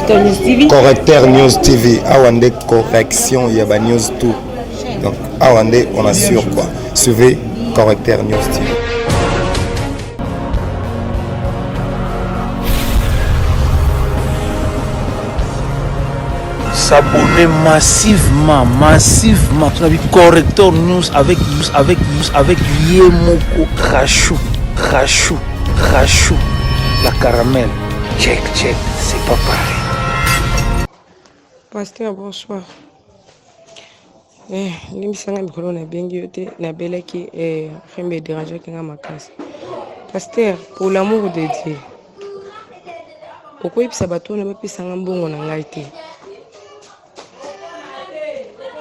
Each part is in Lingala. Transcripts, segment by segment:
Correcteur News TV. Correcteur News TV. Awande correction, il y a ba news tout. Donc Awande, on assure quoi. Suivez Correcteur News TV. S'abonner massivement sur la Correcteur News avec Yemoko Rachou, la caramel. Check, c'est pas pareil. Pasteur, bonsoir. L'émission est bien yoté, na belle qui est vraiment dérangé qui est ma casse. Pasteur, pour l'amour de Dieu, pourquoi il s'abatte on a pas pu bon on a été.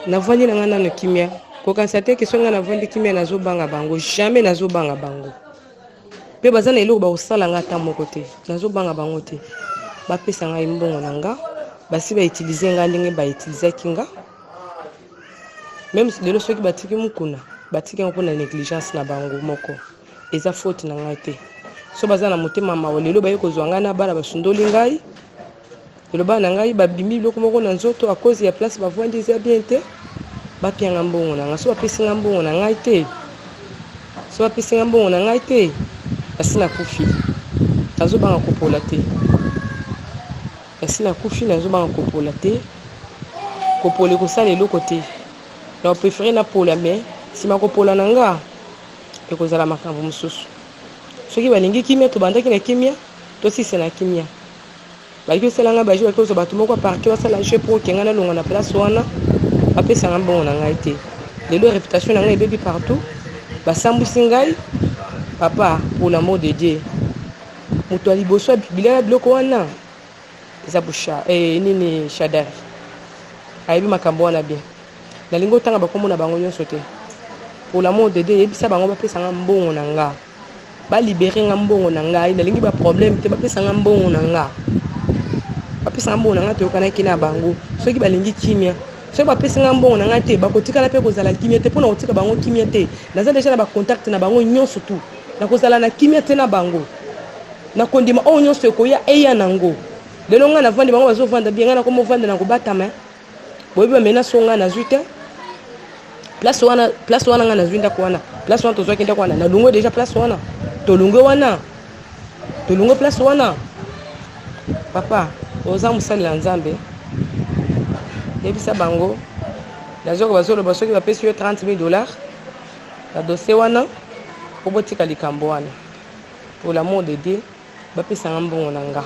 Na vandi na ngana no kimia, ko kansate ke songa na vandi kimia na zo banga bango, jamais na zo banga bango. Pe bazana elo ba osala ngata moko te, na zo banga bango te. Ba pesa nga imbongo nanga, basi ba utiliser nga ndenge ba utiliser kinga. Même lelo soki batiki mukuna, batiki ngo na négligence na bango moko. Eza faute na ngate. So bazana motema mawo lelo ba yeko zwanga na bana basundoli ngai. Le bas nangai ba bimi biloko moko na nzoto à cause ya place ba vandi za bien te ba pianga mbongo nanga so ba pesinga mbongo na ngai te so ba pesinga mbongo na ngai te asina kufi tazo banga kopola te asina kufi nazo banga kopola te kopole ko sala eloko te na préférer na pola mais si ma kopola nanga e ko zala makambo mususu soki balingi kimia to bandaki na kimia to si c'est na kimia. Baki selanga baji baki so bato moko parquet wasala jeu pour kenga na longa na place wana apesa nga bon na ngai te lelo réputation na ngai bebi partout basambusi ngai papa pour l'amour de Dieu muto aliboso biblia biloko wana eza busha nini shadari ayebi makambo wana bien na lingo tanga bakomona bango nyonso te pour l'amour de Dieu yebisa bango bapesa nga mbongo na nga ba libérer nga mbongo na ngai na lingi ba problème te bapesa nga mbongo na nga bapesa mbongo nanga toyokana kina bango soki balingi kimia soki bapesa nga mbongo nanga te bakotikala mpe kozala kimia te mpona kotika bango kimia te naza deja na bacontact na bango nyonso tu nakozala na kimia te na bango nakondima oyo nyonso ekoya eya nango lelo nga navandi bango bazovanda bien nga nakomovanda na kobatama boyebi bamena so nga nazwi te place wana nga nazwi ndako wana place wana tozwaki ndako wana nalungo deja place wana tolungo place wana papa oza musalela nzambe yebisa bango nazoko bazoloba soki bapesi yo $30,000 na dossier wana obotika likambo wana pour l'amour de Dieu bapesanga mbongo na nga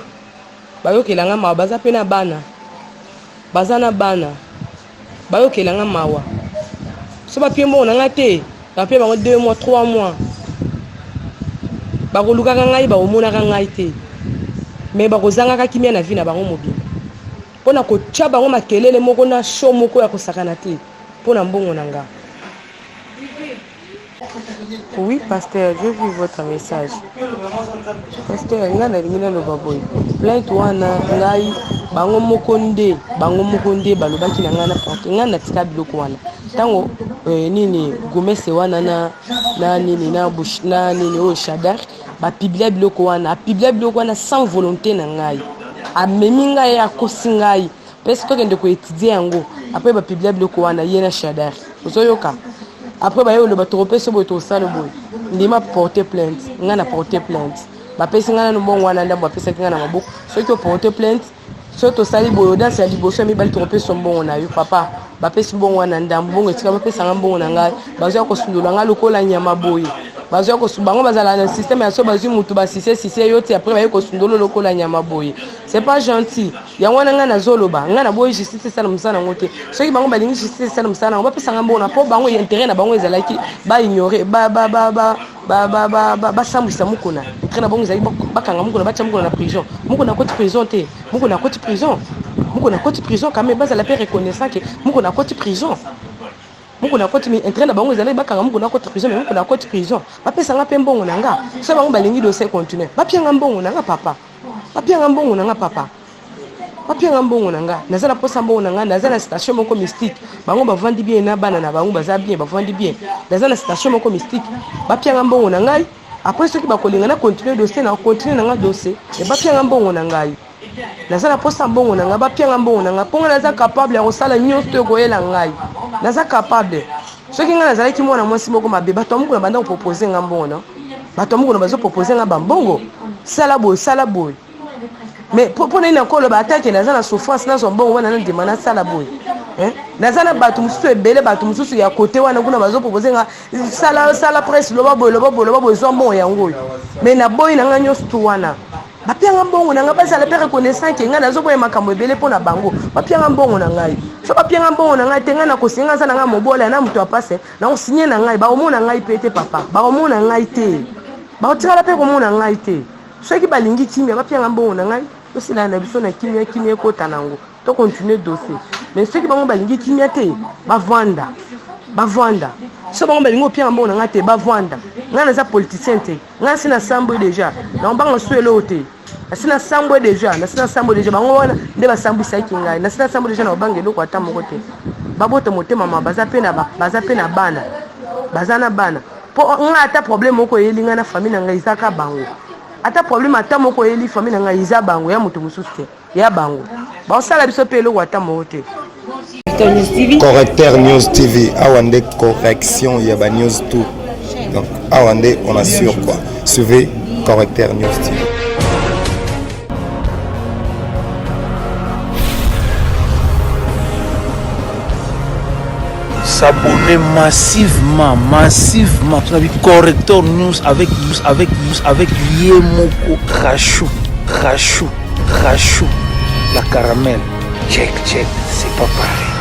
bayokelanga mawa baza mpe na bana baza na bana bayokelanga mawa so bapie mbongo na nga te bapie bango 2 mois 3 mois bakolukaka ngai bakomonaka ngai te mais bakozangaka kimia na vie na bango mobile mpona kotia bango makelele moko na show moko ya kosakana te mpona mbongo na nga. Oui, pasteur, j'ai vu votre message. Pasteur, nga nalingi naloba boye plainte wana ngai bango moko nde balobaki na nga na porte nga natika biloko wana ntango nini gomese wana na nini na bush na nini oyo shadar bapiblia biloko wana sans volonté na ngai amemi ngai akosi ngai pesi tokende koétudie yango apres bapiblia biloko wana ye na shadar ozoyoka après baye oloba tokopesa boye tosala boye ndima porter plainte nga na porter plainte bapesi nga na mbongo wana ndambo bapesaki nga na maboko soki oporter plainte soki tosali boye odanse ya liboso ya mibali tokopesa mbongo na yo papa bapesi mbongo wana ndambo bongo etika bapesanga mbongo na ngai bazwa kosundola nga lokola nyama boye bazwa bango bazala na système ya so bazwi mutu basise yo te après baye kosundolo lokola nyama boye c'est pas gentil yango wana nga nazoloba nga na boye justice esala mosala nango te soki bango balingi justice esala mosala nango bapesanga mbongo na mpo bango intérêt na bango ezalaki baignore basambwisa mokona intérêt na bango ezalaki bakanga mokona batia mokona na prison mokona akoti prison te mokona akoti prison quand même bazala mpe reconnaissant ke mokona akoti prison mokona akoti mi intérêt na bango ezalaki bakanga mokona akoti prison mais mokona akoti prison bapesanga mpe mbongo na nga so bango balingi dossier continue bapianga mbongo na nga papa bapianga mbongo na nga naza na posa mbongo na nga naza na station moko mystique bango bavandi bien na bana na bango baza bien bavandi bien naza na station moko mystique bapianga mbongo na ngai après soki bakolinga na continue dossier na continue na nga dossier et bapianga mbongo na ngai naza na posa mbongo na nga bapianga mbongo na nga mponga naza capable ya kosala nyonso to ekoyela ngai naza capable soki ngai nazalaki mwana mwasi moko mabe bato ya mokolo banda kopropose nga mbongo no bato ya mokolo bazopropose nga bambongo sala boye mais mpo nini nakoloba atake naza na souffrance nazwa mbongo wana nandima nasala boye naza na bato mosusu ebele bato mosusu ya kote wana kuna bazopropose nga sala presse loba boye zwa mbongo yango oyo mais naboyi na nga nyonso tu wana bapianga mbongo na ngai bazala mpe reconnaissant ke ngai nazoboya makambo ebele mpo na bango bapianga mbongo na ngai so bapianga mbongo na ngai te ngai nakosinga aza na ngai mobola na moto apase nakosinye na ngai bakomona ngai mpe te papa bakomona ngai te bakotikala mpe komona ngai te soki balingi kimia bapianga mbongo na ngai tosila na biso na kimia ekota nango to continue dossier mais soki bango balingi kimia te bavanda so bango balingi opianga mbongo na ngai te bavanda ngai naza politicien te ngai nasi na sambo déjà naombanga suelo te nasi na sambo déjà bango wana nde basambwisaki ngai nasi na sambo déjà na obanga eloko ata moko te babota motema ma baza pe na bana baza na bana mpo ngai ata problème moko eyeli ngai na famille na ngai ezaka bango ata problème ata moko eyeli famille na ngai eza bango ya moto mosusu te ya bango baosala biso mpe eloko ata moko te Correcteur News TV, Awande correction, il y a ba news tout. Donc Awande, on assure quoi. Suivez Correcteur News TV. S'abonner massivement. Tu as vu Correcteur News avec Yemoko Rachou. La caramel. Check, c'est pas pareil.